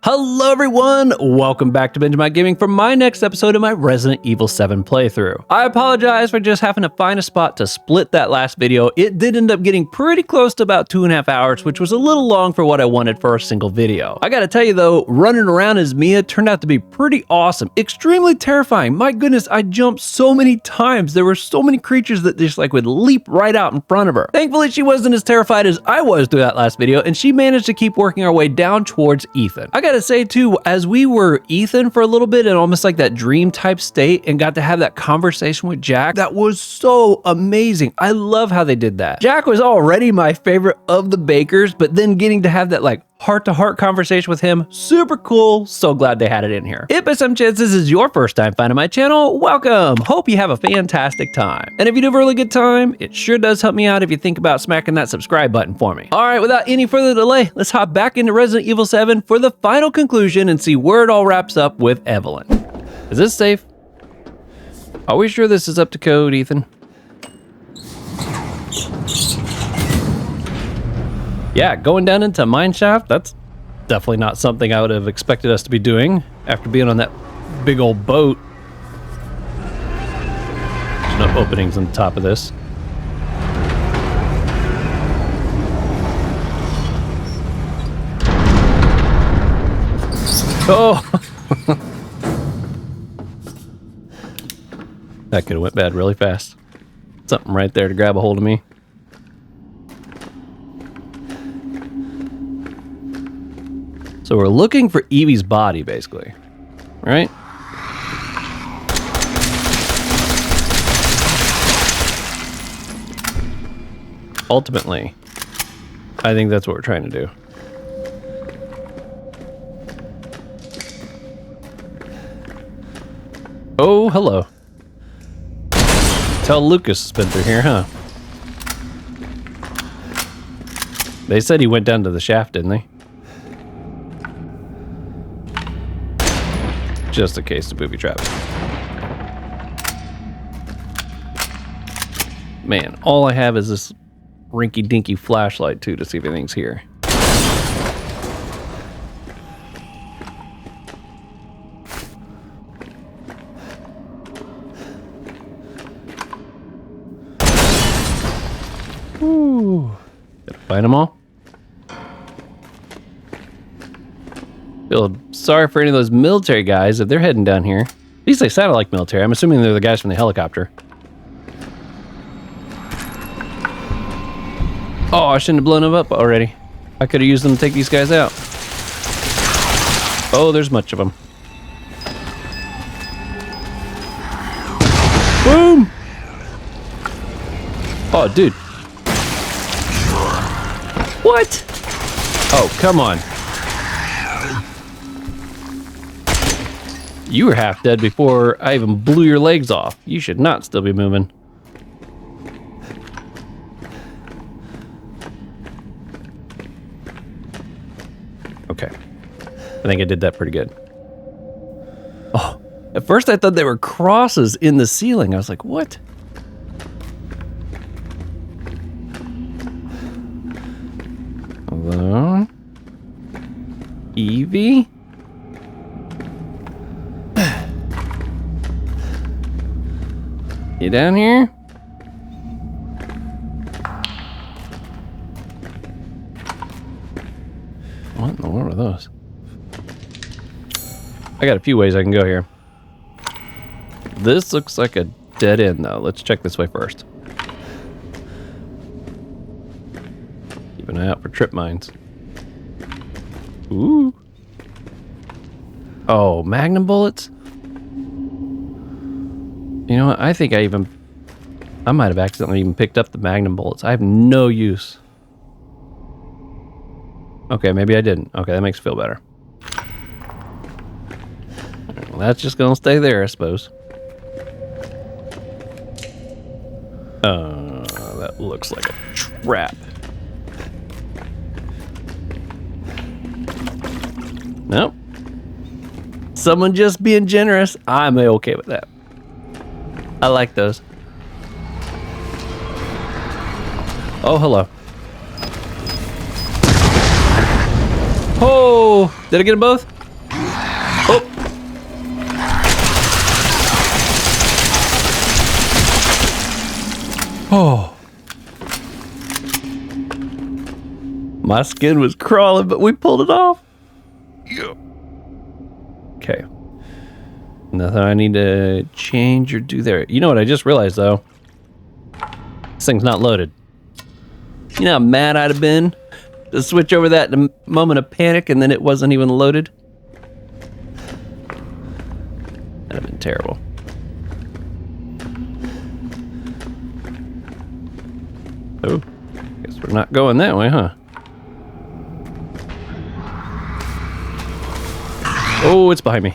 Hello everyone, welcome back to Benjamight Gaming for my next episode of my Resident Evil 7 playthrough. I apologize for just having to find a spot to split that last video. It did end up getting pretty close to about 2.5 hours, which was a little long for what I wanted for a single video. I gotta tell you though, running around as Mia turned out to be pretty awesome, extremely terrifying. My goodness, I jumped so many times. There were so many creatures that just would leap right out in front of her. Thankfully, she wasn't as terrified as I was through that last video, and she managed to keep working our way down towards Ethan. I gotta say too, as we were Ethan for a little bit in almost like that dream type state and got to have that conversation with Jack, that was so amazing. I love how they did that. Jack was already my favorite of the bakers, but then getting to have that heart-to-heart conversation with him, super cool. So glad they had it in here. If by some chance this is your first time finding my channel, welcome. Hope you have a fantastic time. And if you do have a really good time, it sure does help me out if you think about smacking that subscribe button for me. All right, without any further delay, let's hop back into Resident Evil 7 for the final conclusion and see where it all wraps up with Evelyn. Is this safe? Are we sure this is up to code, Ethan? Yeah, going down into mine shaft, that's definitely not something I would have expected us to be doing after being on that big old boat. There's no openings on the top of this. Oh! That could have went bad really fast. Something right there to grab a hold of me. So we're looking for Evie's body, basically, right? Ultimately, I think that's what we're trying to do. Oh, hello. Tell Lucas has been through here, huh? They said he went down to the shaft, didn't they? Just in case the booby traps. Man, all I have is this rinky-dinky flashlight too to see if anything's here. Ooh. Gotta find them all. Feel sorry for any of those military guys if they're heading down here. At least they sounded like military. I'm assuming they're the guys from the helicopter. Oh, I shouldn't have blown them up already. I could have used them to take these guys out. Oh, there's much of them. Boom! Oh, dude. What? Oh, come on. You were half dead before I even blew your legs off. You should not still be moving. Okay. I think I did that pretty good. Oh, at first I thought they were crosses in the ceiling. I was like, what? Hello? Eveie? You down here? What in the world are those? I got a few ways I can go here. This looks like a dead end though. Let's check this way first. Keep an eye out for trip mines. Ooh. Oh, magnum bullets? You know what? I think I might have accidentally even picked up the magnum bullets. I have no use. Okay, maybe I didn't. Okay, that makes me feel better. Right, well, that's just gonna stay there, I suppose. That looks like a trap. Nope. Someone just being generous. I'm okay with that. I like those. Oh, hello. Oh, did I get them both? Oh. My skin was crawling, but we pulled it off. Yeah. Okay. Nothing I need to change or do there. You know what I just realized, though? This thing's not loaded. You know how mad I'd have been to switch over that in a moment of panic and then it wasn't even loaded? That'd have been terrible. Oh, guess we're not going that way, huh? Oh, it's behind me.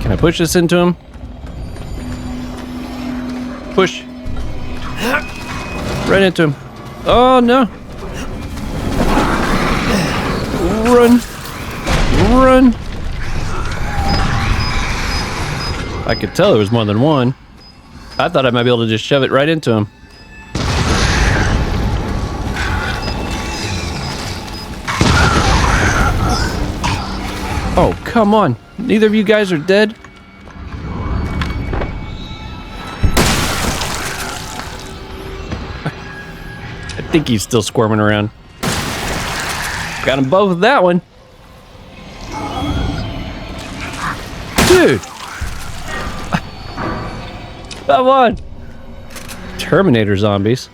Can I push this into him? Push. Right into him. Oh, no. Run. Run. I could tell there was more than one. I thought I might be able to just shove it right into him. Oh, come on. Neither of you guys are dead? I think he's still squirming around. Got them both with that one. Dude. Come on. Terminator zombies.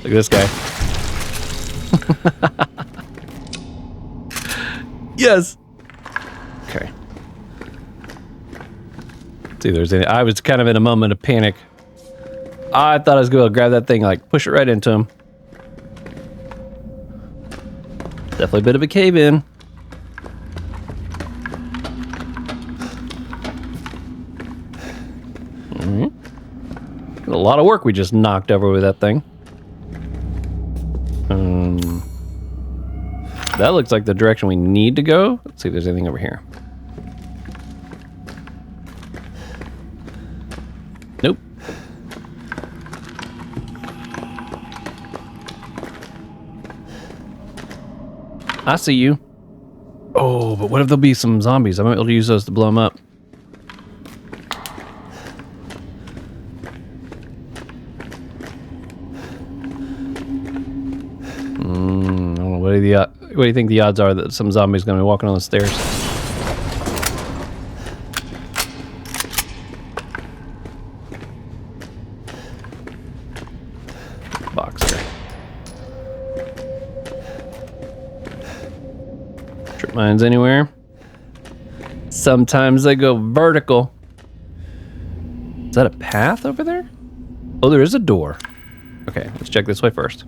Look at this guy. Yes. Okay. Let's see if there's any. I was kind of in a moment of panic. I thought I was going to grab that thing, like push it right into him. Definitely a bit of a cave in. A lot of work we just knocked over with that thing. That looks like the direction we need to go. Let's see if there's anything over here. Nope. I see you. Oh, but what if there'll be some zombies? I might be able to use those to blow them up. What do you think the odds are that some zombie's gonna be walking on the stairs? Boxer. Trip mines anywhere? Sometimes they go vertical. Is that a path over there? Oh, there is a door. Okay, let's check this way first.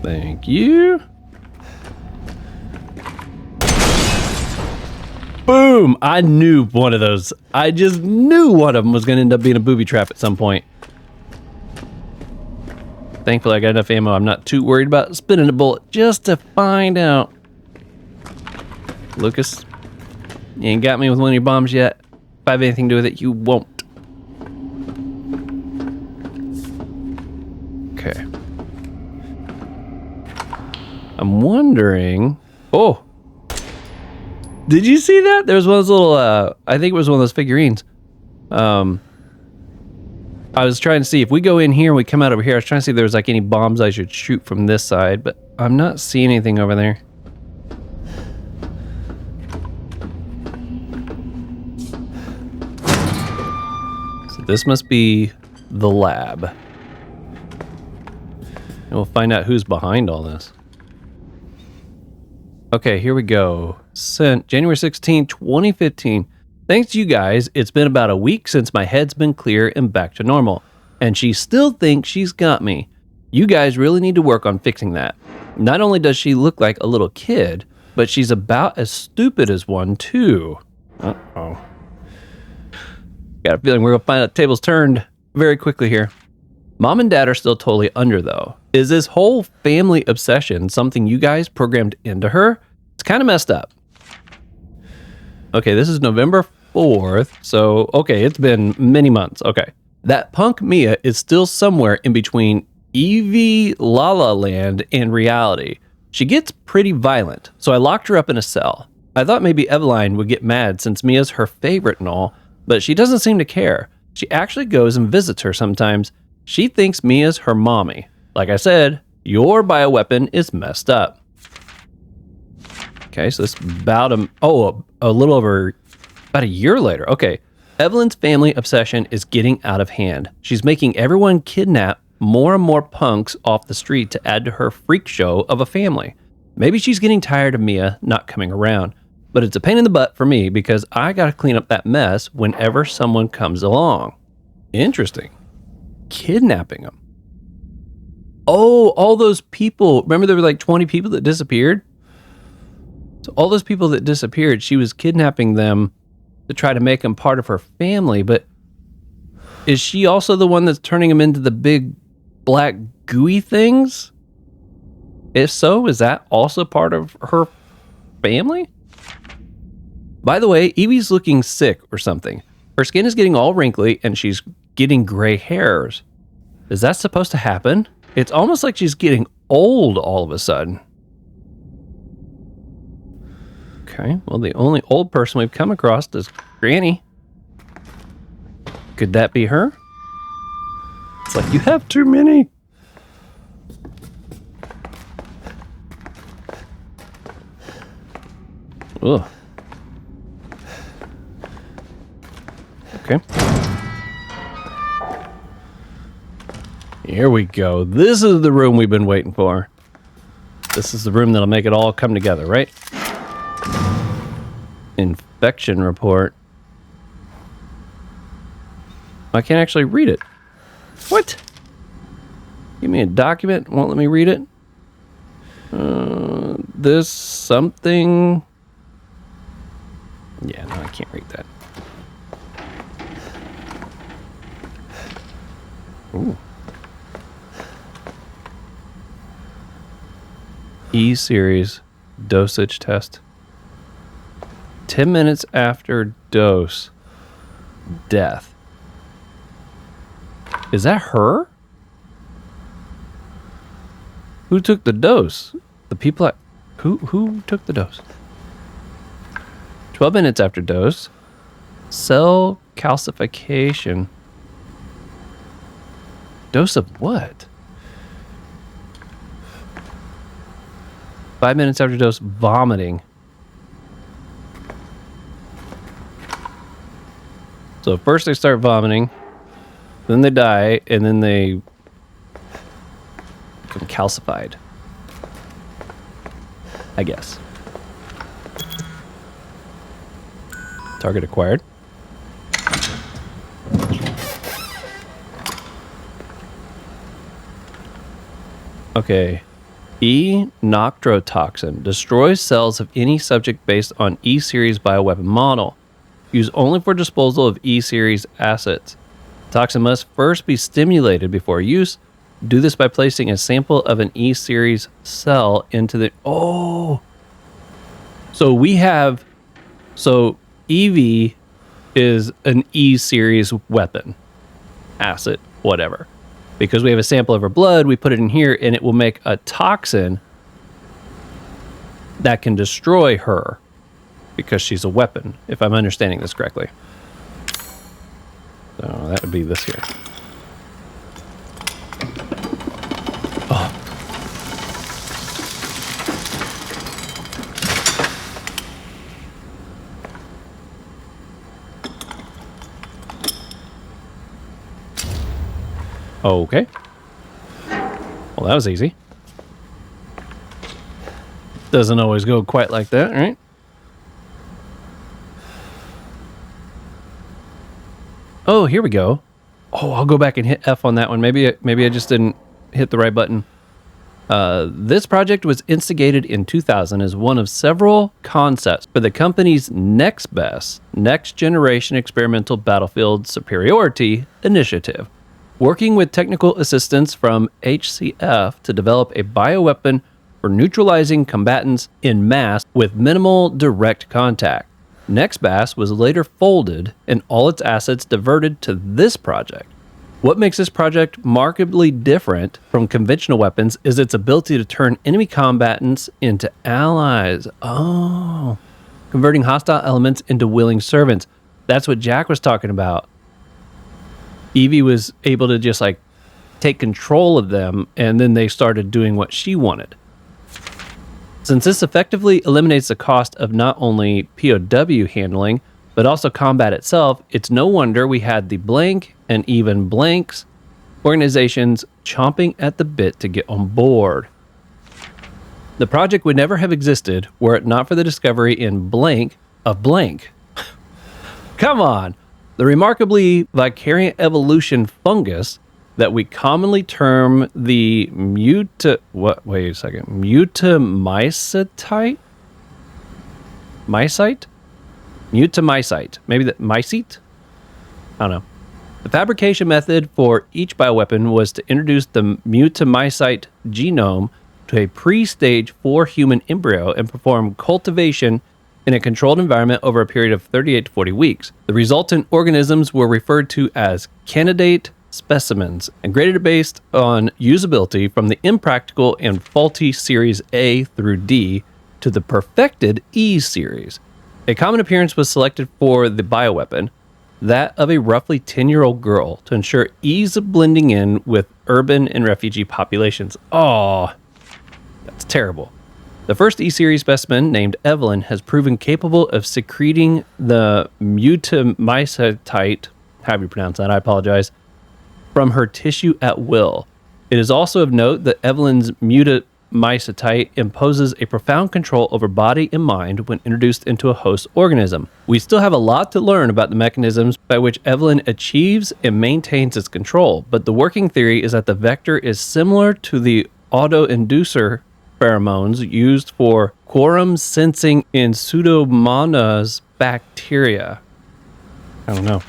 Thank you. Boom! I knew one of those. I just knew one of them was going to end up being a booby trap at some point. Thankfully, I got enough ammo. I'm not too worried about spinning a bullet just to find out. Lucas, you ain't got me with one of your bombs yet. If I have anything to do with it, you won't. Okay. I'm wondering... Oh! Did you see that? There was one of those little, I think it was one of those figurines. I was trying to see if we go in here and we come out over here. I was trying to see if there was like any bombs I should shoot from this side, but I'm not seeing anything over there. So this must be the lab. And we'll find out who's behind all this. Okay, here we go. Sent January 16, 2015. Thanks to you guys, it's been about a week since my head's been clear and back to normal. And she still thinks she's got me. You guys really need to work on fixing that. Not only does she look like a little kid, but she's about as stupid as one too. Uh-oh. Got a feeling we're going to find out tables turned very quickly here. Mom and Dad are still totally under though. Is this whole family obsession something you guys programmed into her? It's kind of messed up. Okay, this is November 4th. So, okay, it's been many months. Okay. That punk Mia is still somewhere in between Eveie La La Land and reality. She gets pretty violent, so I locked her up in a cell. I thought maybe Eveline would get mad since Mia's her favorite and all, but she doesn't seem to care. She actually goes and visits her sometimes. She thinks Mia's her mommy. Like I said, your bioweapon is messed up. Okay, so this about a little over about a year later. Okay, Evelyn's family obsession is getting out of hand. She's making everyone kidnap more and more punks off the street to add to her freak show of a family. Maybe she's getting tired of Mia not coming around, but it's a pain in the butt for me because I gotta clean up that mess whenever someone comes along. Interesting. Kidnapping them. Oh, all those people. Remember there were like 20 people that disappeared? So all those people that disappeared, she was kidnapping them to try to make them part of her family. But is she also the one that's turning them into the big black gooey things? If so, is that also part of her family? By the way, Eveie's looking sick or something. Her skin is getting all wrinkly and she's getting gray hairs. Is that supposed to happen? It's almost like she's getting old all of a sudden. Okay, well, the only old person we've come across is Granny. Could that be her? It's like, you have too many. Ugh. Okay. Here we go. This is the room we've been waiting for. This is the room that'll make it all come together, right? Infection report. I can't actually read it. What? Give me a document. Won't let me read it. This something. Yeah, no, I can't read that. Ooh. E-series dosage test. 10 minutes after dose. Death. Is that her? Who took the dose? The people at... Who took the dose? 12 minutes after dose. Cell calcification. Dose of what? 5 minutes after dose, vomiting. So first they start vomiting, then they die, and then they become calcified. I guess. Target acquired. Okay. E-noctrotoxin destroys cells of any subject based on E-series bioweapon model. Used only for disposal of E-series assets. Toxin must first be stimulated before use. Do this by placing a sample of an E-series cell into the... Oh! So we have... So Eveie is an E-series weapon. Asset, whatever. Because we have a sample of her blood, we put it in here, and it will make a toxin that can destroy her because she's a weapon, if I'm understanding this correctly. So that would be this here. Oh. Okay. Well, that was easy. Doesn't always go quite like that, right? Oh, here we go. Oh, I'll go back and hit F on that one. Maybe I just didn't hit the right button. This project was instigated in 2000 as one of several concepts for the company's next generation experimental battlefield superiority initiative. Working with technical assistance from HCF to develop a bioweapon for neutralizing combatants in mass with minimal direct contact. NextBAS was later folded and all its assets diverted to this project. What makes this project markedly different from conventional weapons is its ability to turn enemy combatants into allies. Oh, converting hostile elements into willing servants. That's what Jack was talking about. Eveie was able to just like take control of them, and then they started doing what she wanted. Since this effectively eliminates the cost of not only POW handling, but also combat itself, it's no wonder we had the Blank and even Blanks organizations chomping at the bit to get on board. The project would never have existed were it not for the discovery in Blank of Blank. Come on! The remarkably vicariant evolution fungus that we commonly term the mutamycetite? Mutamycete? Maybe the mycete? I don't know. The fabrication method for each bioweapon was to introduce the mutamycete genome to a pre-stage 4 human embryo and perform cultivation in a controlled environment over a period of 38 to 40 weeks. The resultant organisms were referred to as candidate specimens and graded based on usability from the impractical and faulty series A through D to the perfected E series. A common appearance was selected for the bioweapon, that of a roughly 10-year-old girl, to ensure ease of blending in with urban and refugee populations. Oh, that's terrible. The first E-series specimen, named Evelyn, has proven capable of secreting the mutamycetite, however you pronounce that, I apologize, from her tissue at will. It is also of note that Evelyn's mutamycetite imposes a profound control over body and mind when introduced into a host organism. We still have a lot to learn about the mechanisms by which Evelyn achieves and maintains its control, but the working theory is that the vector is similar to the autoinducer pheromones used for quorum sensing in Pseudomonas bacteria. I don't know.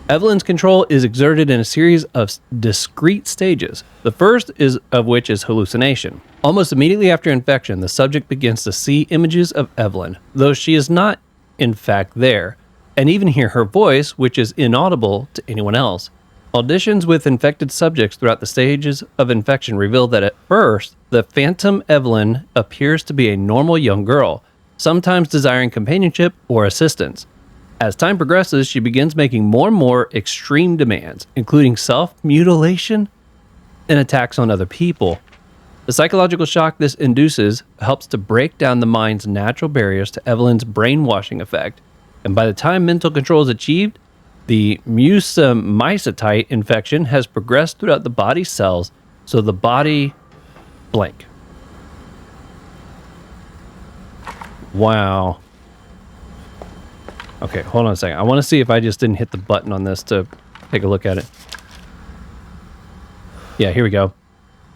Evelyn's control is exerted in a series of discrete stages, the first of which is hallucination. Almost immediately after infection, the subject begins to see images of Evelyn, though she is not, in fact, there, and even hear her voice, which is inaudible to anyone else. Auditions with infected subjects throughout the stages of infection reveal that at first, the phantom Evelyn appears to be a normal young girl, sometimes desiring companionship or assistance. As time progresses, she begins making more and more extreme demands, including self-mutilation and attacks on other people. The psychological shock this induces helps to break down the mind's natural barriers to Evelyn's brainwashing effect, and by the time mental control is achieved, the mutamycetite infection has progressed throughout the body cells, so the body blank. Wow. Okay, hold on a second. I want to see if I just didn't hit the button on this to take a look at it. Yeah, here we go.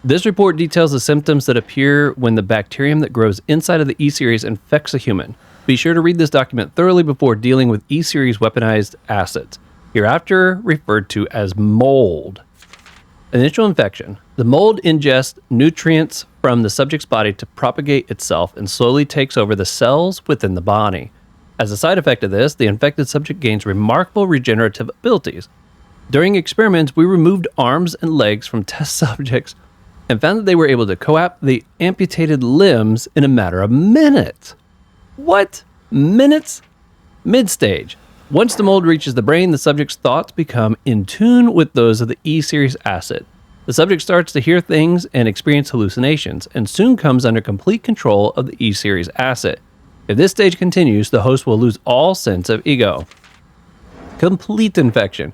This report details the symptoms that appear when the bacterium that grows inside of the E-series infects a human. Be sure to read this document thoroughly before dealing with E-series weaponized assets, hereafter referred to as mold. Initial infection. The mold ingests nutrients from the subject's body to propagate itself and slowly takes over the cells within the body. As a side effect of this, the infected subject gains remarkable regenerative abilities. During experiments, we removed arms and legs from test subjects and found that they were able to co-opt the amputated limbs in a matter of minutes. What? Minutes? Mid-stage. Once the mold reaches the brain, the subject's thoughts become in tune with those of the E-series asset. The subject starts to hear things and experience hallucinations, and soon comes under complete control of the E-series asset. If this stage continues, the host will lose all sense of ego. Complete infection.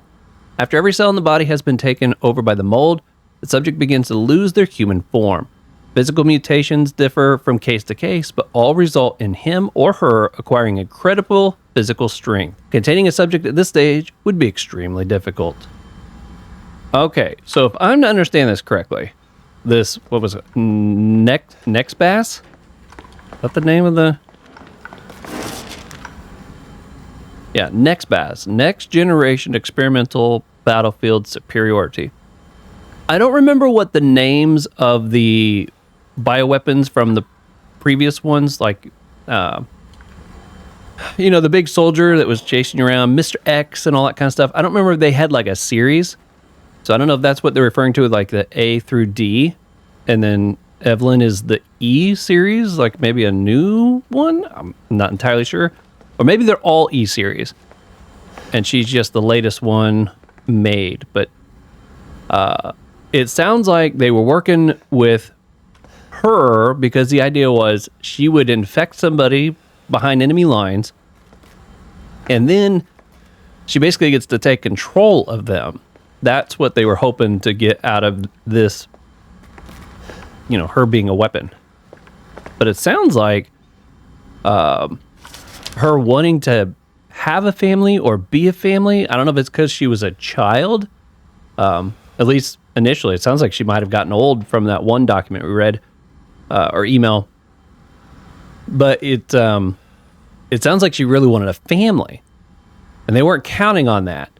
After every cell in the body has been taken over by the mold, the subject begins to lose their human form. Physical mutations differ from case to case, but all result in him or her acquiring incredible physical strength. Containing a subject at this stage would be extremely difficult. Okay, so if I'm to understand this correctly, this, what was it, Nexbass? Is that the name of the... Yeah, Nexbass, Next Generation Experimental Battlefield Superiority. I don't remember what the names of the bioweapons from the previous ones, like, the big soldier that was chasing you around, Mr. X and all that kind of stuff. I don't remember if they had like a series. So I don't know if that's what they're referring to with like the A through D, and then Evelyn is the E series, like maybe a new one. I'm not entirely sure. Or maybe they're all E series, and she's just the latest one made. But it sounds like they were working with her because the idea was she would infect somebody behind enemy lines, and then she basically gets to take control of them. That's what they were hoping to get out of this, you know, her being a weapon. But it sounds like her wanting to have a family or be a family. I don't know if it's because she was a child. At least initially, it sounds like she might have gotten old from that one document we read or email. But it sounds like she really wanted a family, and they weren't counting on that.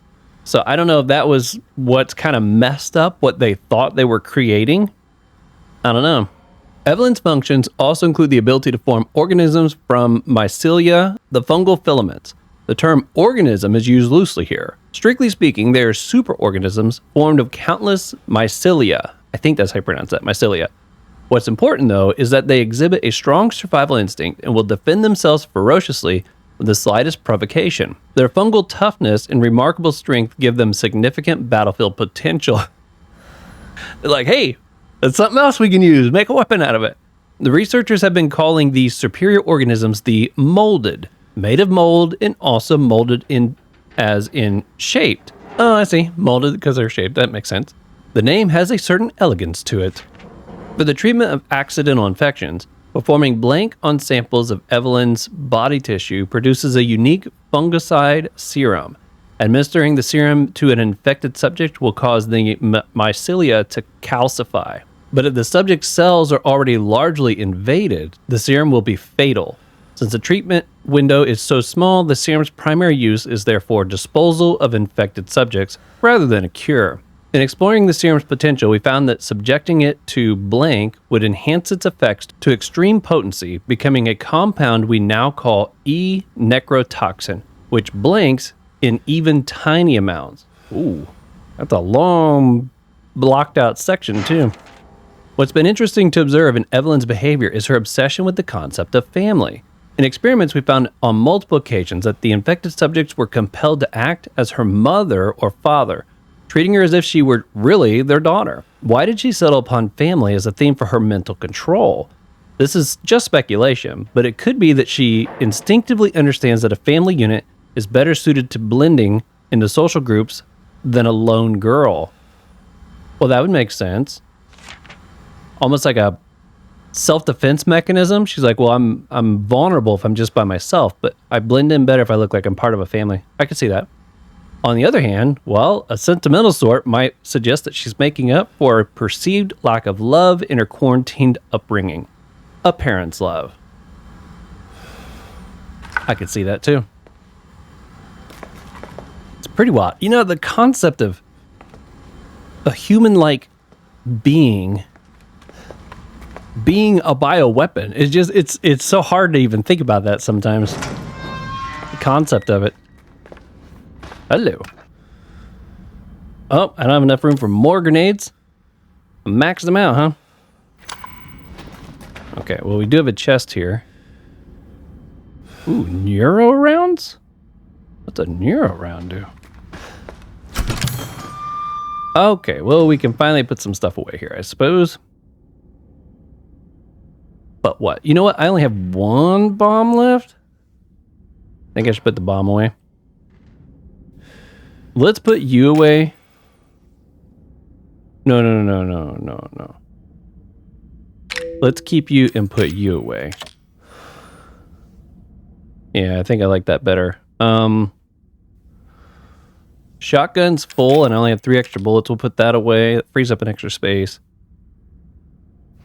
So I don't know if that was what's kind of messed up what they thought they were creating. I don't know. Evelyn's functions also include the ability to form organisms from mycelia, the fungal filaments. The term organism is used loosely here. Strictly speaking, they are superorganisms formed of countless mycelia. I think that's how you pronounce that, mycelia. What's important, though, is that they exhibit a strong survival instinct and will defend themselves ferociously with the slightest provocation. Their fungal toughness and remarkable strength give them significant battlefield potential. They're like, hey, that's something else we can use. Make a weapon out of it. The researchers have been calling these superior organisms the molded, made of mold and also molded in as in shaped. Oh, I see. Molded because they're shaped. That makes sense. The name has a certain elegance to it. For the treatment of accidental infections, performing blank on samples of Evelyn's body tissue produces a unique fungicide serum. Administering the serum to an infected subject will cause the mycelia to calcify. But if the subject's cells are already largely invaded, the serum will be fatal. Since the treatment window is so small, the serum's primary use is therefore disposal of infected subjects rather than a cure. In exploring the serum's potential, we found that subjecting it to blank would enhance its effects to extreme potency, becoming a compound we now call E-necrotoxin, which blanks in even tiny amounts. Ooh, that's a long blocked out section too. What's been interesting to observe in Evelyn's behavior is her obsession with the concept of family. In experiments, we found on multiple occasions that the infected subjects were compelled to act as her mother or father, treating her as if she were really their daughter. Why did she settle upon family as a theme for her mental control? This is just speculation, but it could be that she instinctively understands that a family unit is better suited to blending into social groups than a lone girl. Well, that would make sense. Almost like a self-defense mechanism. She's like, well, I'm vulnerable if I'm just by myself, but I blend in better if I look like I'm part of a family. I could see that. On the other hand, well, a sentimental sort might suggest that she's making up for a perceived lack of love in her quarantined upbringing. A parent's love. I could see that too. It's pretty wild. You know, the concept of a human-like being a bioweapon is just, it's so hard to even think about that sometimes. The concept of it. Hello. Oh, I don't have enough room for more grenades. I maxed them out, huh? Okay, well, we do have a chest here. Ooh, neuro rounds? What's a neuro round do? Okay, well, we can finally put some stuff away here, I suppose. But what? You know what? I only have one bomb left. I think I should put the bomb away. Let's put you away. No. Let's keep you and put you away. Yeah, I think I like that better. Shotgun's full and I only have 3 extra bullets. We'll put that away. It frees up an extra space.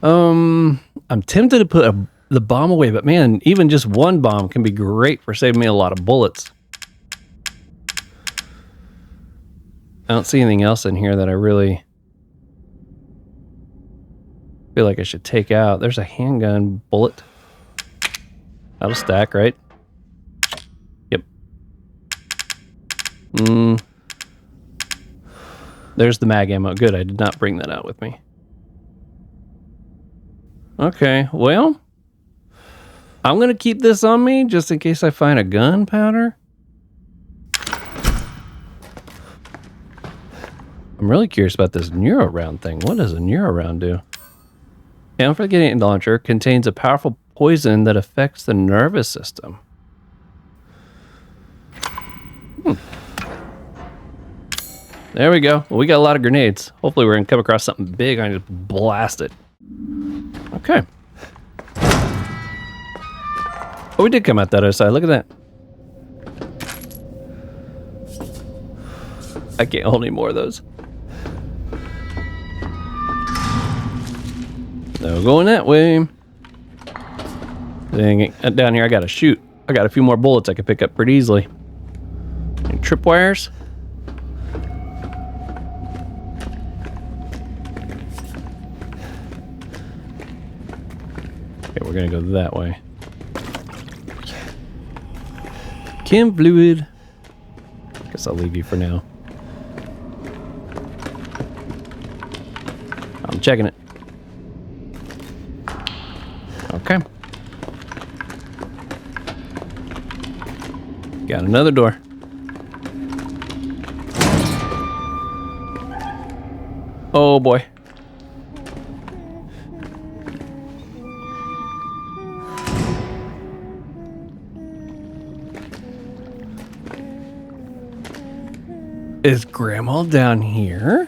I'm tempted to put the bomb away, but man, even just one bomb can be great for saving me a lot of bullets. I don't see anything else in here that I really feel like I should take out. There's a handgun bullet. That'll stack, right? Yep. There's the mag ammo. Good, I did not bring that out with me. Okay, well, I'm gonna keep this on me just in case I find a gunpowder. I'm really curious about this neuro round thing. What does a neuro round do? Unforgetting launcher contains a powerful poison that affects the nervous system. There we go. Well, we got a lot of grenades. Hopefully we're gonna come across something big and just blast it. Okay. Oh, we did come out that other side. Look at that. I can't hold any more of those. No going that way. Dang it. Down here I gotta shoot. I got a few more bullets I could pick up pretty easily. And tripwires. Okay, we're gonna go that way. Chem fluid. Guess I'll leave you for now. I'm checking it. Okay. Got another door. Oh boy. Is Grandma down here?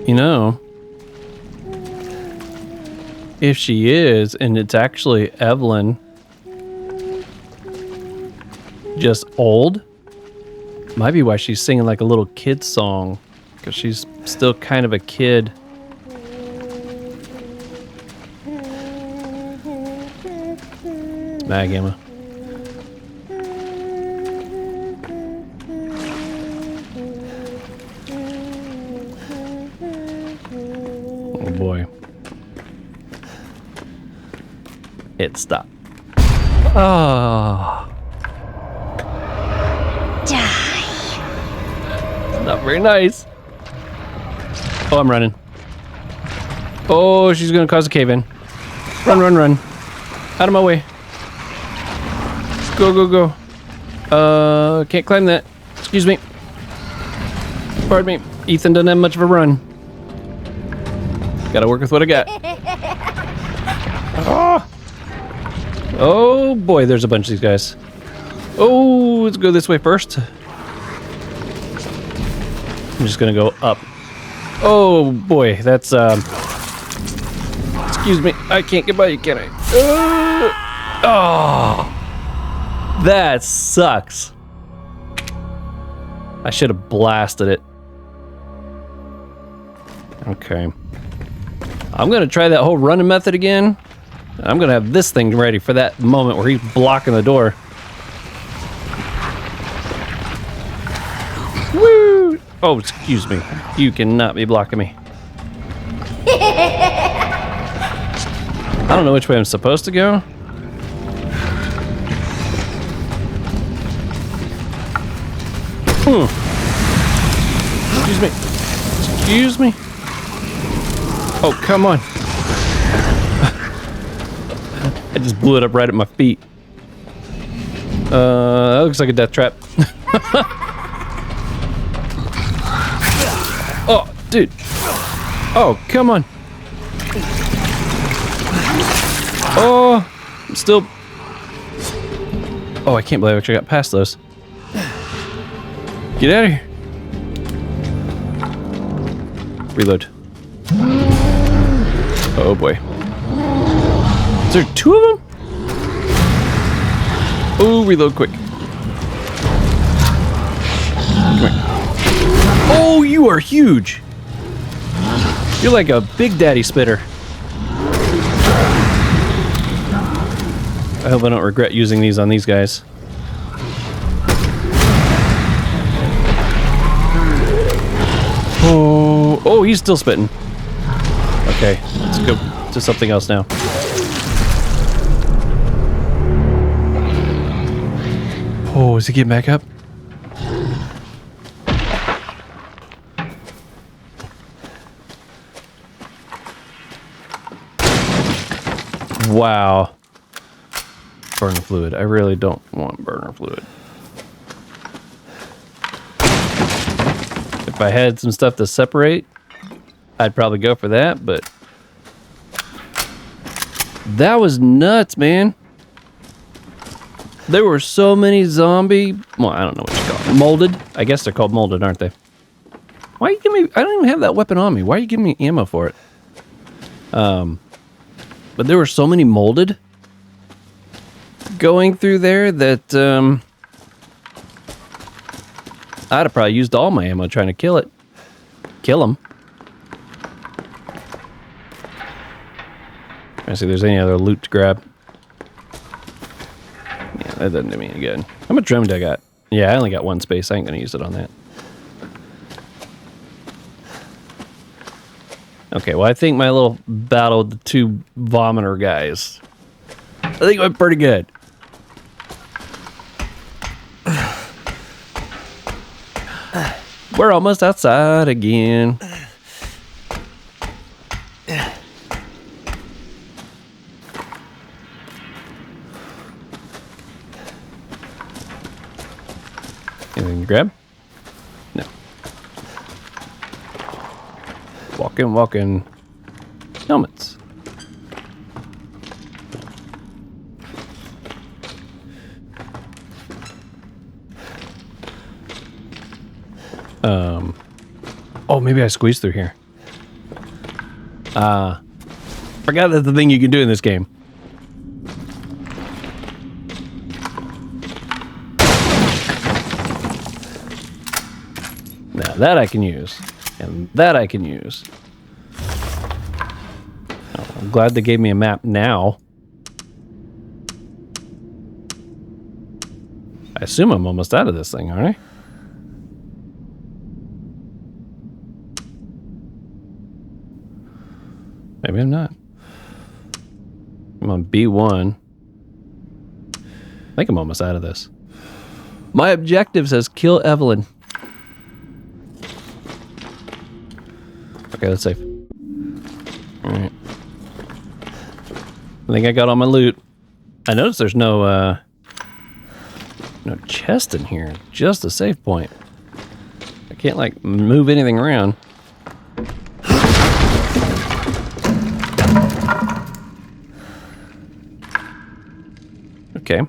You know, if she is, and it's actually Evelyn, just old, might be why she's singing like a little kid song, because she's still kind of a kid. Mag ammo. Oh boy. It stopped. Oh. Die. Not very nice. Oh, I'm running. Oh, she's gonna cause a cave-in. Run, run, run. Out of my way. Go, go, go. Can't climb that. Excuse me. Pardon me. Ethan doesn't have much of a run. Gotta work with what I got. Oh, oh boy, there's a bunch of these guys. Oh, let's go this way first. I'm just gonna go up. Oh boy, that's excuse me, I can't get by you, can I? Oh. That sucks. I should have blasted it. Okay. I'm gonna try that whole running method again. I'm gonna have this thing ready for that moment where he's blocking the door. Woo! Oh, excuse me. You cannot be blocking me. I don't know which way I'm supposed to go. Excuse me. Excuse me. Oh, come on. I just blew it up right at my feet. That looks like a death trap. Oh, dude. Oh, come on. Oh, I'm still... Oh, I can't believe I actually got past those. Get out of here. Reload. Oh boy. Is there two of them? Oh, reload quick. Come here. Oh, you are huge. You're like a big daddy spitter. I hope I don't regret using these on these guys. Oh, oh, he's still spitting. Okay, let's go to something else now. Oh, is he getting back up? Wow. Burner fluid. I really don't want burner fluid. If I had some stuff to separate, I'd probably go for that, but that was nuts, man. There were so many zombie, well, I don't know what you call them. Molded. I guess they're called molded, aren't they? Why you give me, I don't even have that weapon on me. Why are you giving me ammo for it? But there were so many molded going through there that I'd have probably used all my ammo trying to kill it. Kill them. Trying to see if there's any other loot to grab. Yeah, that doesn't do me any good. How much drum do I got? Yeah, I only got one space. I ain't gonna use it on that. Okay, well, I think my little battle with the two vomiter guys, I think it went pretty good. We're almost outside again. Anything to grab? No. Walking. Helmets. Oh, maybe I squeezed through here. Forgot that's the thing you can do in this game. Now that I can use. And that I can use. Oh, I'm glad they gave me a map now. I assume I'm almost out of this thing, aren't I? Maybe I'm not. I'm on B1. I think I'm almost out of this. My objective says kill Evelyn. Okay, that's safe. Alright. I think I got all my loot. I noticed there's no chest in here. Just a save point. I can't, like, move anything around. Okay.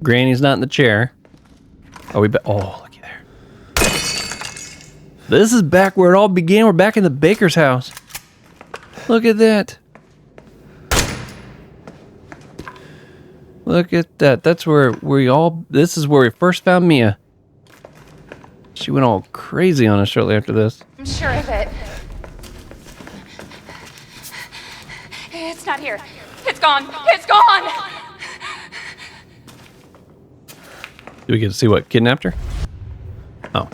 Granny's not in the chair. Are we back? Oh, looky there. This is back where it all began. We're back in the baker's house. Look at that. Look at that. That's where this is where we first found Mia. She went all crazy on us shortly after this. I'm sure of it. It's not here. It's gone. It's gone! Do we get to see what kidnapped her? Oh.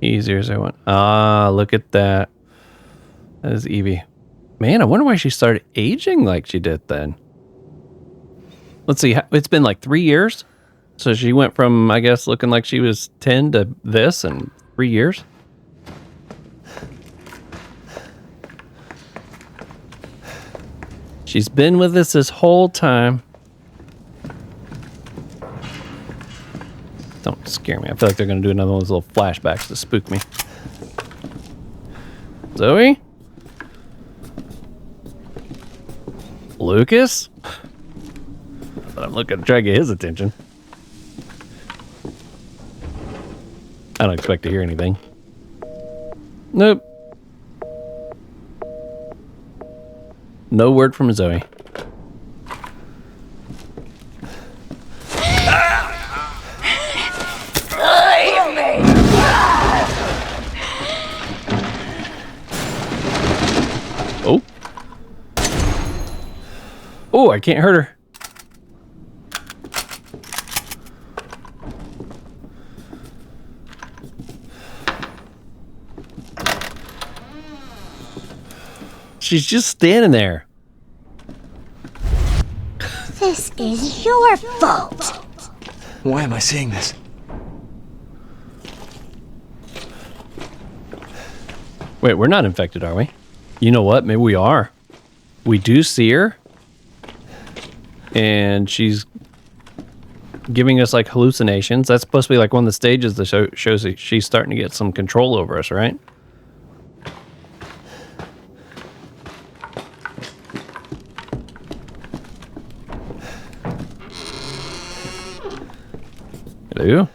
Easier as I want. Ah, look at that. That is Eveie. Man, I wonder why she started aging like she did then. Let's see. It's been like 3 years. So she went from, I guess, looking like she was 10 to this in 3 years. She's been with us this whole time. Don't scare me. I feel like they're going to do another one of those little flashbacks to spook me. Zoe? Lucas? But I'm looking to try to get his attention. I don't expect to hear anything. Nope. No word from Zoe. Oh. Oh, I can't hurt her. She's just standing there. This is your fault. Why am I seeing this? Wait, we're not infected, are we? You know what? Maybe we are. We do see her. And she's giving us like hallucinations. That's supposed to be like one of the stages that shows that she's starting to get some control over us, right? Hello?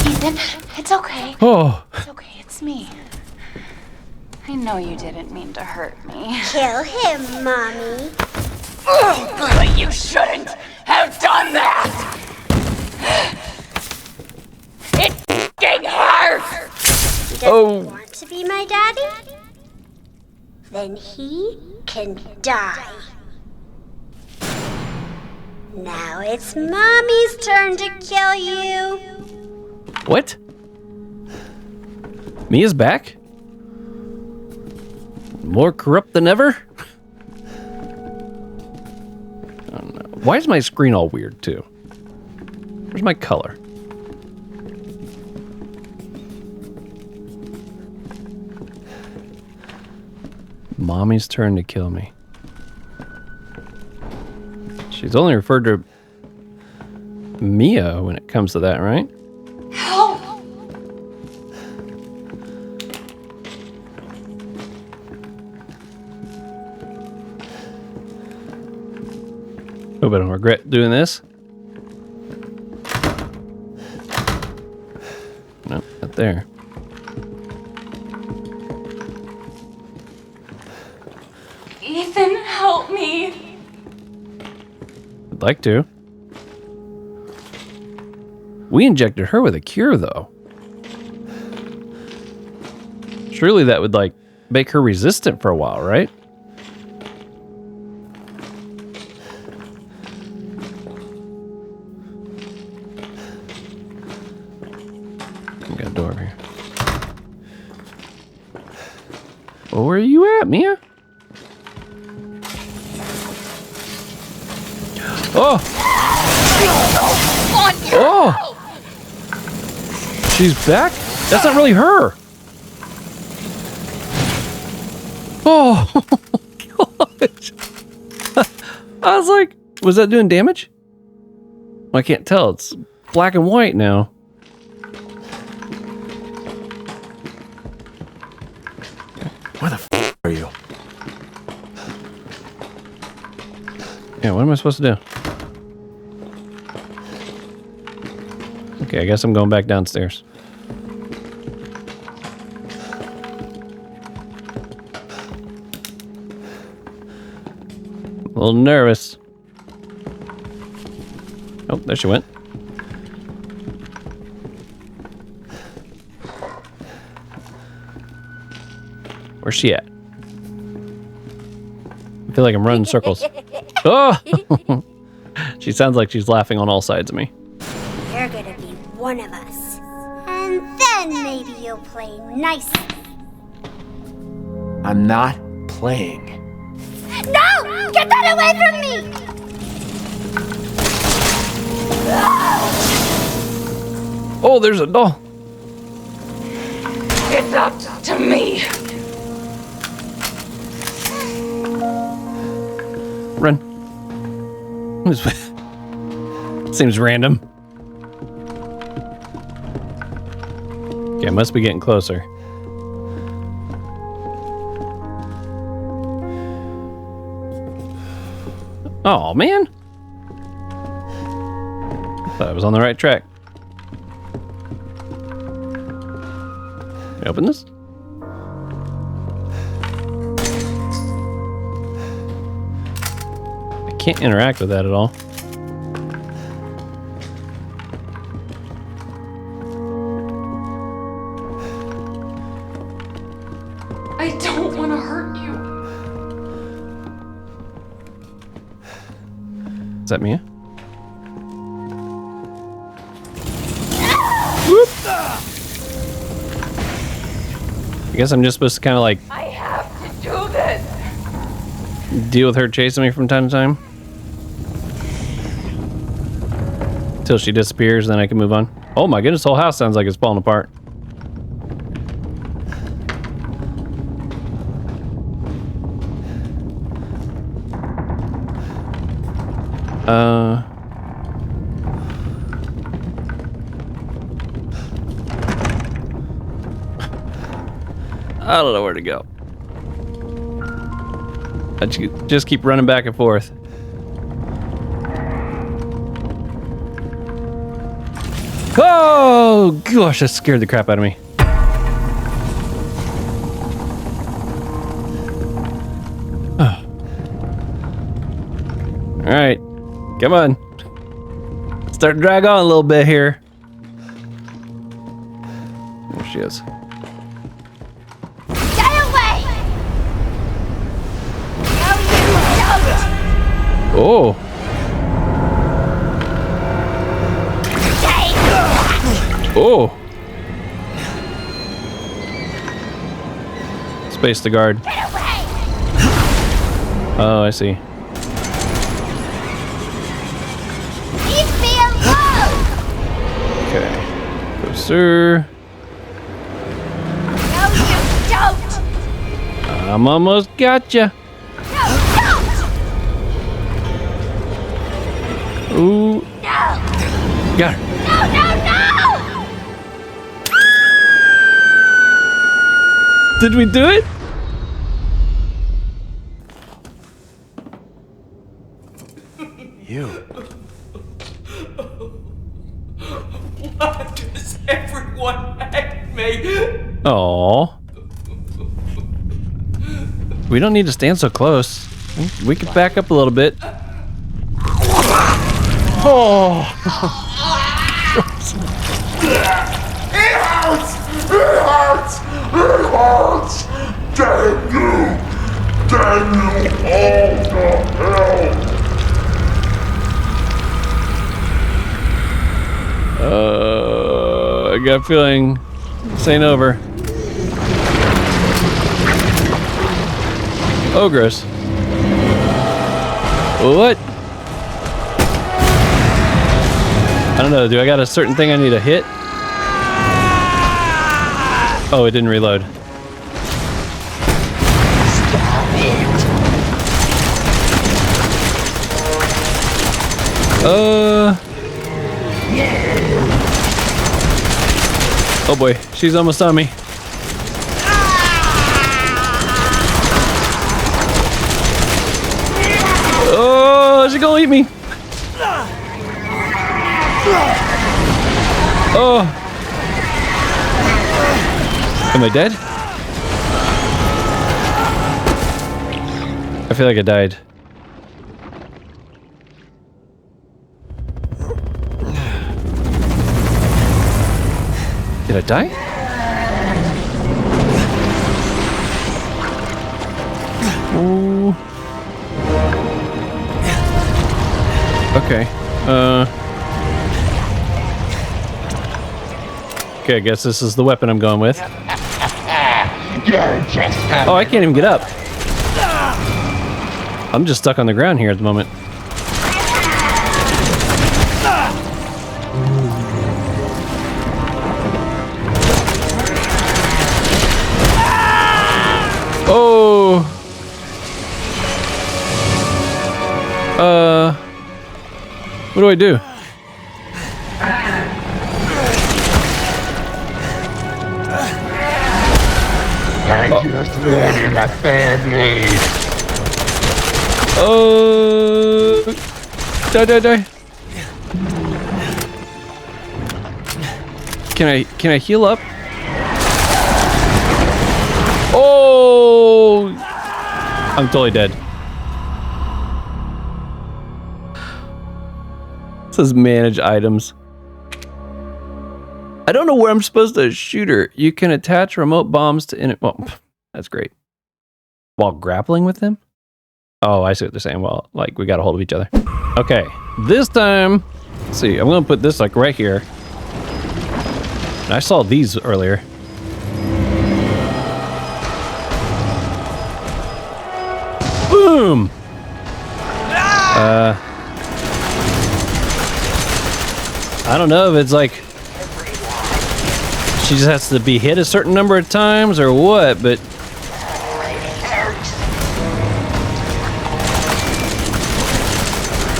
Ethan, it's okay. Oh, It's okay, it's me. I know you didn't mean to hurt me. Kill him, Mommy. But you shouldn't have done that! It f***ing hurts! He doesn't want to be my daddy? Then he can die. Now it's Mommy's turn to kill you. what? Mia's back? More corrupt than ever? I don't know. Why is my screen all weird too? Where's my color? Mommy's turn to kill me. She's only referred to Mia when it comes to that, right? Help! Hope I don't regret doing this. Nope, not there. Ethan, help me! I'd like to. We injected her with a cure, though. Surely that would, like, make her resistant for a while, right? We got a door over here. Oh, where are you at, Mia? Oh! Oh! She's back? That's not really her. Oh, gosh. I was like, was that doing damage? I can't tell. It's black and white now. Where the f are you? Yeah, what am I supposed to do? Okay, I guess I'm going back downstairs. A little nervous. Oh, there she went. Where's she at? I feel like I'm running circles. Oh! She sounds like she's laughing on all sides of me. You're gonna be one of us. And then maybe you'll play nice. I'm not playing. No! Get that away from me! Oh, there's a doll. It's up to me. Run. Seems random. Okay, I must be getting closer. Oh, man. Thought I was on the right track. Can I open this? I can't interact with that at all. I don't want to hurt you. Is that Mia? Whoop. I guess I'm just supposed to kind of like I have to do this. deal with her chasing me from time to time. Till she disappears, then I can move on. Oh my goodness, whole house sounds like it's falling apart. I don't know where to go. I just keep running back and forth. Oh gosh, that scared the crap out of me. Oh. All right, come on. Start to drag on a little bit here. There she is. Get away! No, you don't! Oh. Stay back! Oh. Space to guard. Get away! Oh, I see. Leave me alone! Okay. Closer. No, you don't! I'm almost gotcha. No, don't! Ooh. No! Got her. No, no, no! Did we do it? You. Why does everyone hate me? Aw. We don't need to stand so close. We could back up a little bit. Oh. It hurts! It hurts! It hurts! Damn you! Damn you all to hell! I got a feeling this ain't over. Oh, gross. What? I don't know. Do I got a certain thing I need to hit? Oh, it didn't reload. Oh boy, she's almost on me. Oh, she's gonna eat me. Oh. Am I dead? I feel like I died. Did I die? Ooh. Okay. Okay, I guess this is the weapon I'm going with. Oh, I can't even get up. I'm just stuck on the ground here at the moment. Oh. What do I do? I just wanted a family. Die. Can I heal up? Oh! I'm totally dead. It says manage items. I don't know where I'm supposed to shoot her. You can attach remote bombs to well, that's great. While grappling with them? Oh, I see what they're saying. Well, like we got a hold of each other. Okay, this time, let's see. I'm gonna put this like right here. I saw these earlier. Boom! I don't know if it's like she just has to be hit a certain number of times or what, but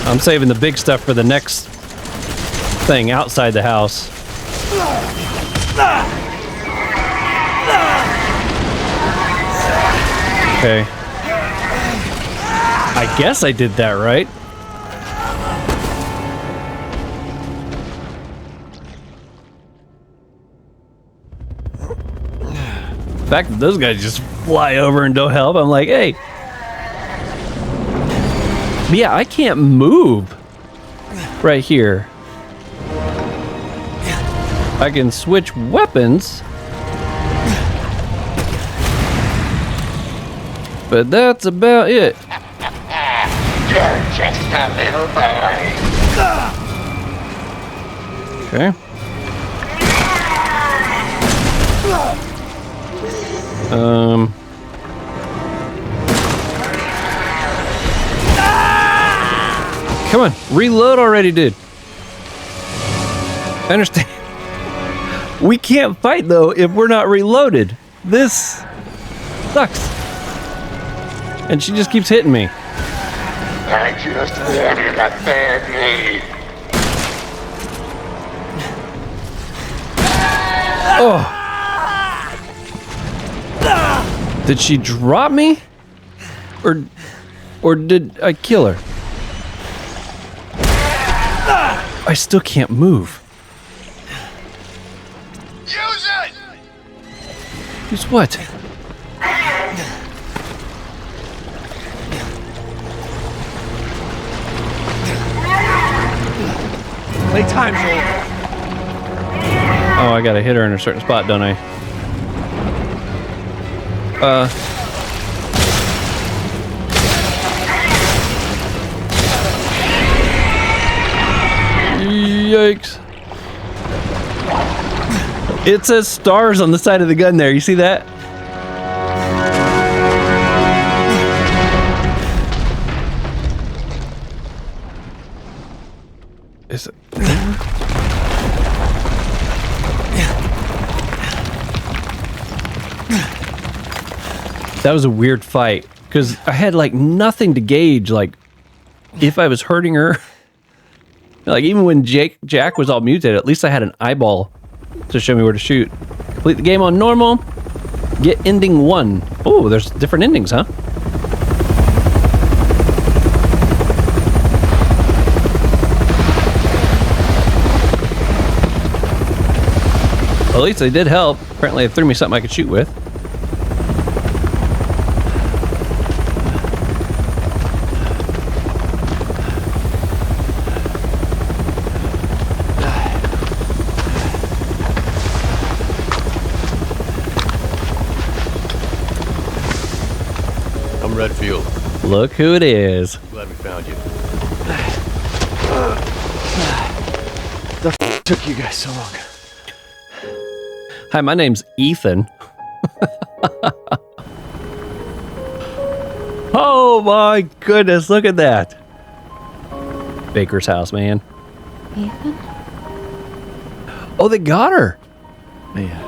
I'm saving the big stuff for the next thing outside the house. Okay. I guess I did that right. The fact that those guys just fly over and don't help, I'm like, hey. But yeah, I can't move right here. I can switch weapons. But that's about it. You're just a little boy. Okay. Come on, reload already, dude. I understand. We can't fight though if we're not reloaded. This sucks. And she just keeps hitting me. I just wanted a family. Oh. Did she drop me? Or did I kill her? I still can't move. Use it! Use what? Playtime's over. Oh, I gotta hit her in a certain spot, don't I? Yikes. It says stars on the side of the gun there. You see that? Is it? That was a weird fight because I had like nothing to gauge like if I was hurting her. Like even when Jack was all muted, at least I had an eyeball to show me where to shoot. Complete the game on normal. Get ending 1. Oh, there's different endings, huh? Well, at least they did help. Apparently they threw me something I could shoot with. Redfield. Look who it is. Glad we found you. The f took you guys so long? Hi, my name's Ethan. Oh my goodness, look at that. Baker's house, man. Ethan? Oh, they got her. Man,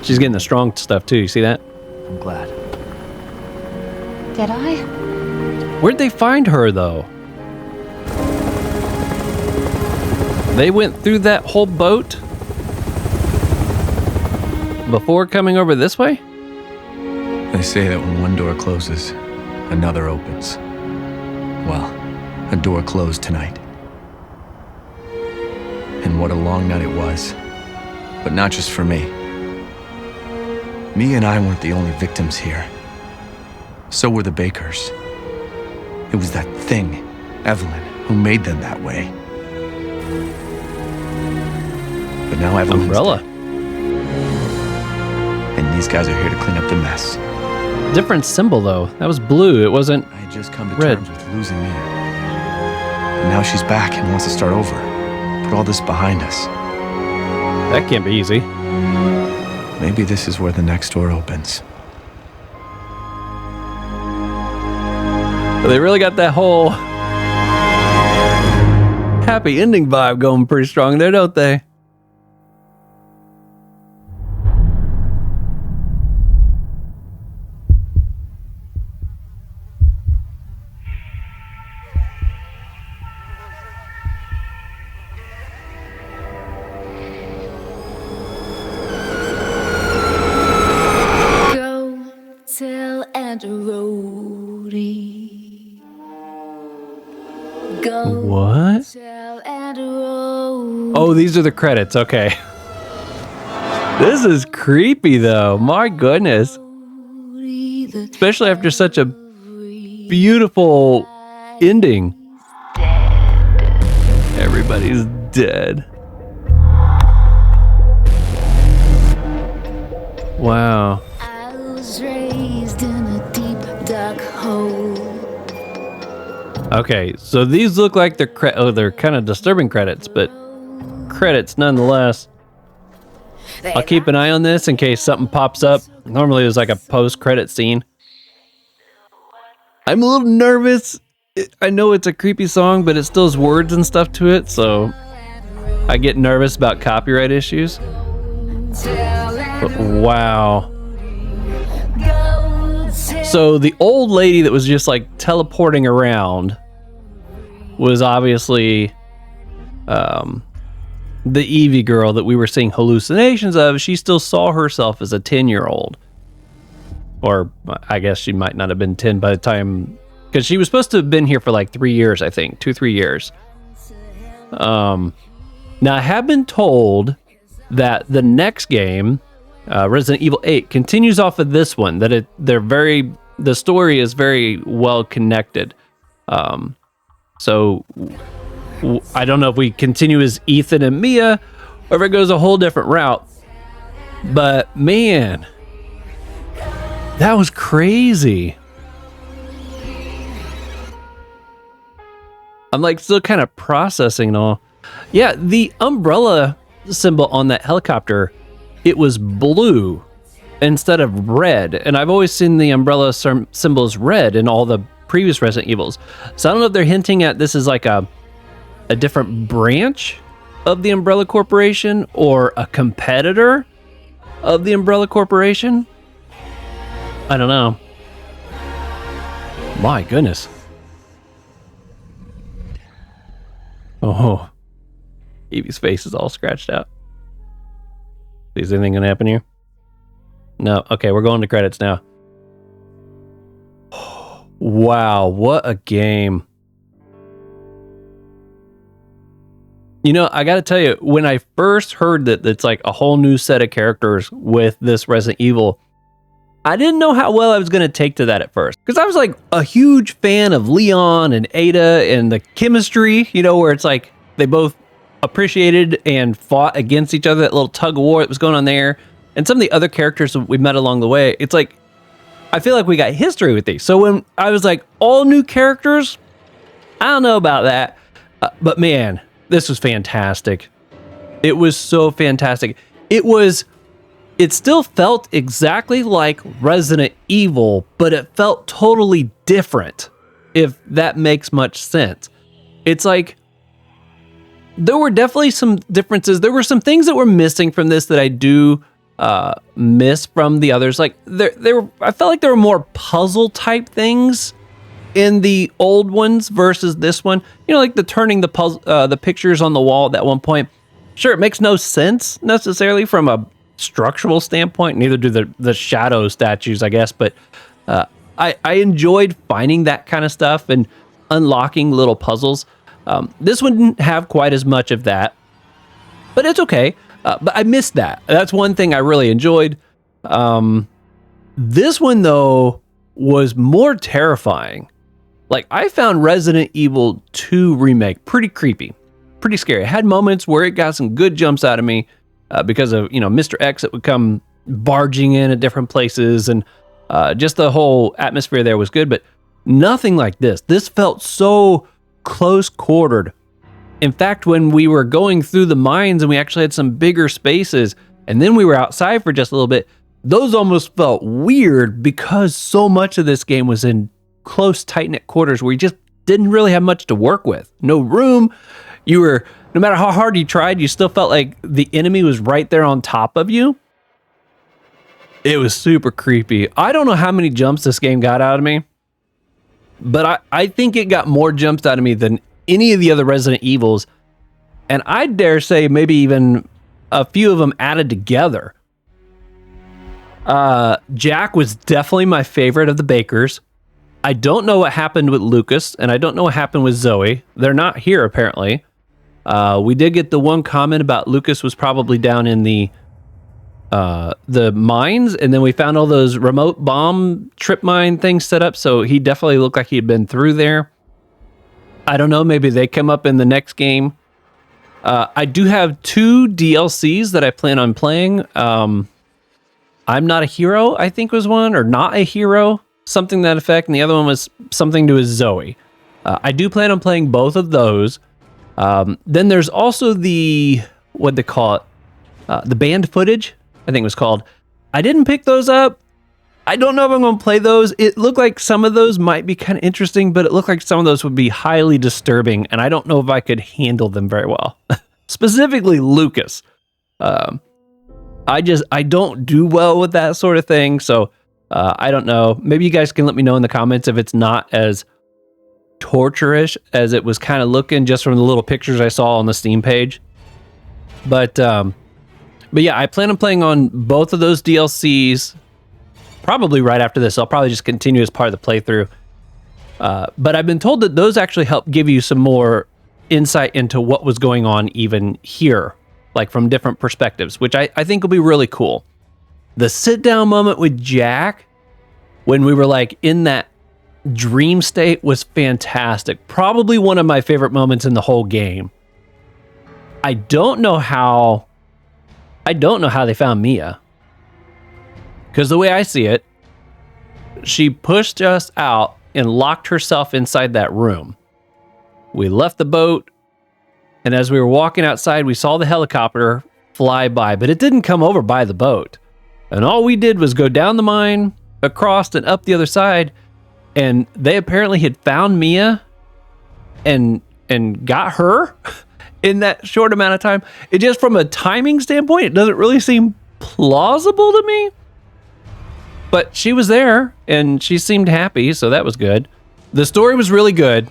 She's getting the strong stuff too, you see that? I'm glad. Did I? Where'd they find her, though? They went through that whole boat before coming over this way? They say that when one door closes, another opens. Well, a door closed tonight. And what a long night it was. But not just for me. Me and I weren't the only victims here. So were the Bakers. It was that thing, Evelyn, who made them that way. But now Evelyn's Umbrella. dead. And these guys are here to clean up the mess. Different symbol, though. That was blue. It wasn't. I had just come to Red. terms with losing Mia. But now she's back and wants to start over. Put all this behind us. That can't be easy. Maybe this is where the next door opens. They really got that whole happy ending vibe going pretty strong there, don't they? Go tell Aunt Rhodey. Go What? tell Aunt Rhodey. Oh, these are the credits. Okay. This is creepy, though. My goodness. Especially after such a beautiful ending. Everybody's dead. Wow. I was raised in a deep dark hole. Okay, so these look like they're kind of disturbing credits, but credits nonetheless. I'll keep an eye on this in case something pops up. Normally there's like a post-credit scene. I'm a little nervous. I know it's a creepy song, but it still has words and stuff to it, so I get nervous about copyright issues. But wow. So the old lady that was just like teleporting around was obviously the Eveie girl that we were seeing hallucinations of. She still saw herself as a 10-year-old. Or I guess she might not have been 10 by the time, because she was supposed to have been here for like 3 years, I think, 2-3 years. Now I have been told that the next game, Resident Evil 8, continues off of this one. That the story is very well connected. So I don't know if we continue as Ethan and Mia, or if it goes a whole different route. But man, that was crazy. I'm like still kind of processing and all. Yeah, the umbrella symbol on that helicopter, it was blue instead of red. And I've always seen the umbrella symbols red in all the previous Resident Evils. So I don't know if they're hinting at this is like a different branch of the Umbrella Corporation or a competitor of the Umbrella Corporation. I don't know. My goodness. Oh, Evie's face is all scratched out. Is anything gonna happen here? No. Okay, we're going to credits now. Wow, what a game. You know, I gotta tell you, when I first heard that it's like a whole new set of characters with this Resident Evil, I didn't know how well I was gonna take to that at first. Because I was like a huge fan of Leon and Ada and the chemistry, you know, where it's like they both appreciated and fought against each other, that little tug of war that was going on there. And some of the other characters that we met along the way, it's like, I feel like we got history with these. So when I was like, all new characters, I don't know about that. But man, this was fantastic. It was so fantastic. It still felt exactly like Resident Evil, but it felt totally different, if that makes much sense. It's like, there were definitely some differences. There were some things that were missing from this that I do miss from the others. Like I felt like there were more puzzle type things in the old ones versus this one. You know, like the turning the puzzle, the pictures on the wall at that one point. Sure, it makes no sense necessarily from a structural standpoint. Neither do the shadow statues, I guess. But I enjoyed finding that kind of stuff and unlocking little puzzles. This one didn't have quite as much of that, but it's okay. But I missed that. That's one thing I really enjoyed. This one, though, was more terrifying. Like, I found Resident Evil 2 Remake pretty creepy, pretty scary. It had moments where it got some good jumps out of me because of, you know, Mr. X that would come barging in at different places, and just the whole atmosphere there was good, but nothing like this. This felt so close-quartered In fact, when we were going through the mines and we actually had some bigger spaces, and then we were outside for just a little bit, those almost felt weird because so much of this game was in close, tight-knit quarters where you just didn't really have much to work with. No room. No matter how hard you tried, you still felt like the enemy was right there on top of you. It was super creepy. I don't know how many jumps this game got out of me, but I think it got more jumps out of me than any of the other Resident Evils. And I dare say maybe even a few of them added together. Jack was definitely my favorite of the Bakers. I don't know what happened with Lucas, and I don't know what happened with Zoe. They're not here, apparently. We did get the one comment about Lucas was probably down in the mines, and then we found all those remote bomb trip mine things set up, so he definitely looked like he had been through there. I don't know, maybe they come up in the next game. I do have 2 DLCs that I plan on playing. I'm Not a Hero, I think was one, or Not a Hero, something to that effect, and the other one was something to do with Zoe. I do plan on playing both of those. Then there's also what'd they call it? The band footage, I think it was called. I didn't pick those up. I don't know if I'm going to play those. It looked like some of those might be kind of interesting, but it looked like some of those would be highly disturbing, and I don't know if I could handle them very well. Specifically, Lucas. I don't do well with that sort of thing, so I don't know. Maybe you guys can let me know in the comments if it's not as torturous as it was kind of looking just from the little pictures I saw on the Steam page. But yeah, I plan on playing on both of those DLCs probably right after this. I'll probably just continue as part of the playthrough. But I've been told that those actually help give you some more insight into what was going on even here, like from different perspectives, which I think will be really cool. The sit down moment with Jack when we were like in that dream state was fantastic. Probably one of my favorite moments in the whole game. I don't know how they found Mia. Because the way I see it, she pushed us out and locked herself inside that room. We left the boat, and as we were walking outside, we saw the helicopter fly by, but it didn't come over by the boat. And all we did was go down the mine, across and up the other side, and they apparently had found Mia and got her in that short amount of time. It just, from a timing standpoint, it doesn't really seem plausible to me. But she was there, and she seemed happy, so that was good. The story was really good.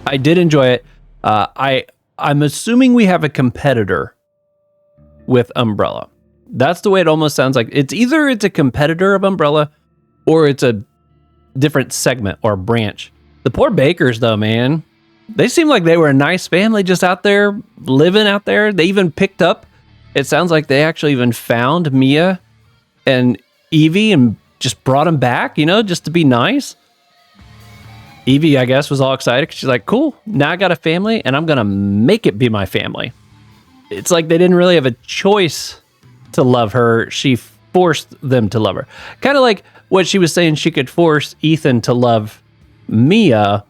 I did enjoy it. I'm assuming we have a competitor with Umbrella. That's the way it almost sounds like. It's either it's a competitor of Umbrella, or it's a different segment or branch. The poor Bakers, though, man. They seemed like they were a nice family just out there, living out there. They even picked up, it sounds like they actually even found Mia and Eveie and just brought them back, just to be nice. Eveie, I guess, was all excited because she's like, cool, now I got a family and I'm going to make it be my family. It's like they didn't really have a choice to love her. She forced them to love her. Kind of like what she was saying, she could force Ethan to love Mia.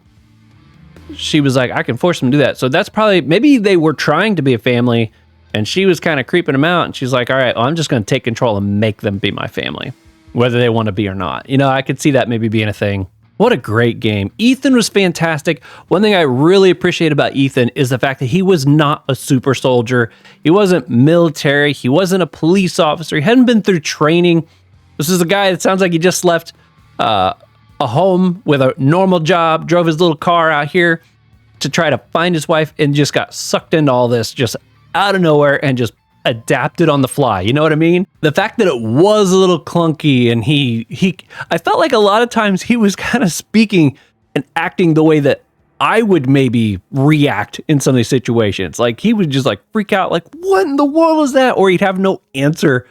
She was like, I can force him to do that. So that's probably, maybe they were trying to be a family and she was kind of creeping them out. And she's like, all right, well, I'm just going to take control and make them be my family, whether they want to be or not. I could see that maybe being a thing. What a great game. Ethan was fantastic. One thing I really appreciate about Ethan is the fact that he was not a super soldier. He wasn't military. He wasn't a police officer. He hadn't been through training. This is a guy that sounds like he just left a home with a normal job, drove his little car out here to try to find his wife, and just got sucked into all this just out of nowhere and just adapted on the fly. You know what I mean? The fact that it was a little clunky, and I felt like a lot of times he was kind of speaking and acting the way that I would maybe react in some of these situations. Like he would just like freak out, like, what in the world is that? Or he'd have no answer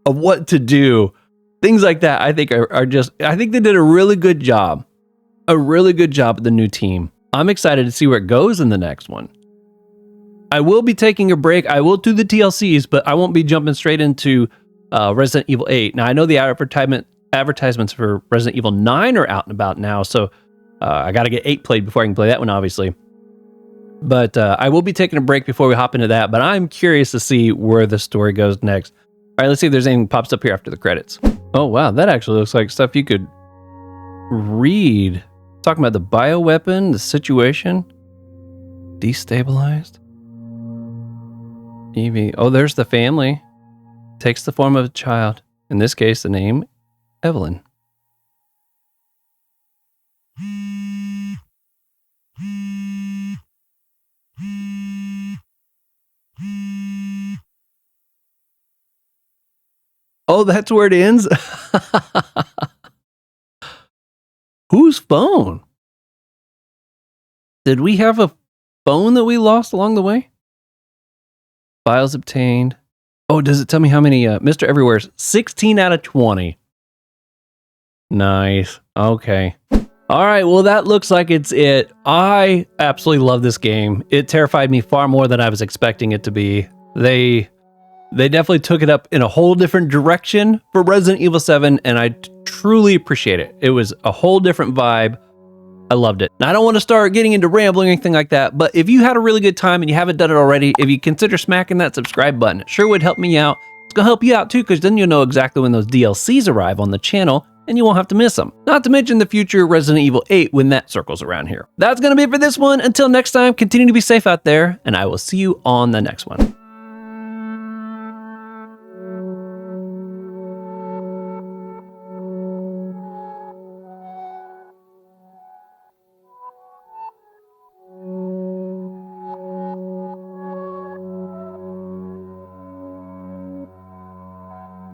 of what to do. Things like that, I think I think they did a really good job. A really good job with the new team. I'm excited to see where it goes in the next one. I will be taking a break. I will do the TLCs, but I won't be jumping straight into Resident Evil 8. Now, I know the advertisements for Resident Evil 9 are out and about now, so I got to get 8 played before I can play that one, obviously. But I will be taking a break before we hop into that, but I'm curious to see where the story goes next. All right, let's see if there's anything pops up here after the credits. Oh, wow, that actually looks like stuff you could read. Talking about the bioweapon, the situation. Destabilized. Eveie. Oh, there's the family. Takes the form of a child. In this case, the name Evelyn. Oh, that's where it ends? Whose phone? Did we have a phone that we lost along the way? Files obtained. Oh, does it tell me how many? Mr. Everywhere's 16 out of 20. Nice. Okay. All right. Well, that looks like it's it. I absolutely love this game. It terrified me far more than I was expecting it to be. They definitely took it up in a whole different direction for Resident Evil 7, and I truly appreciate it. It was a whole different vibe. I loved it. Now, I don't want to start getting into rambling or anything like that, but if you had a really good time and you haven't done it already, if you consider smacking that subscribe button, it sure would help me out. It's going to help you out too, because then you'll know exactly when those DLCs arrive on the channel, and you won't have to miss them. Not to mention the future Resident Evil 8 when that circles around here. That's going to be it for this one. Until next time, continue to be safe out there, and I will see you on the next one.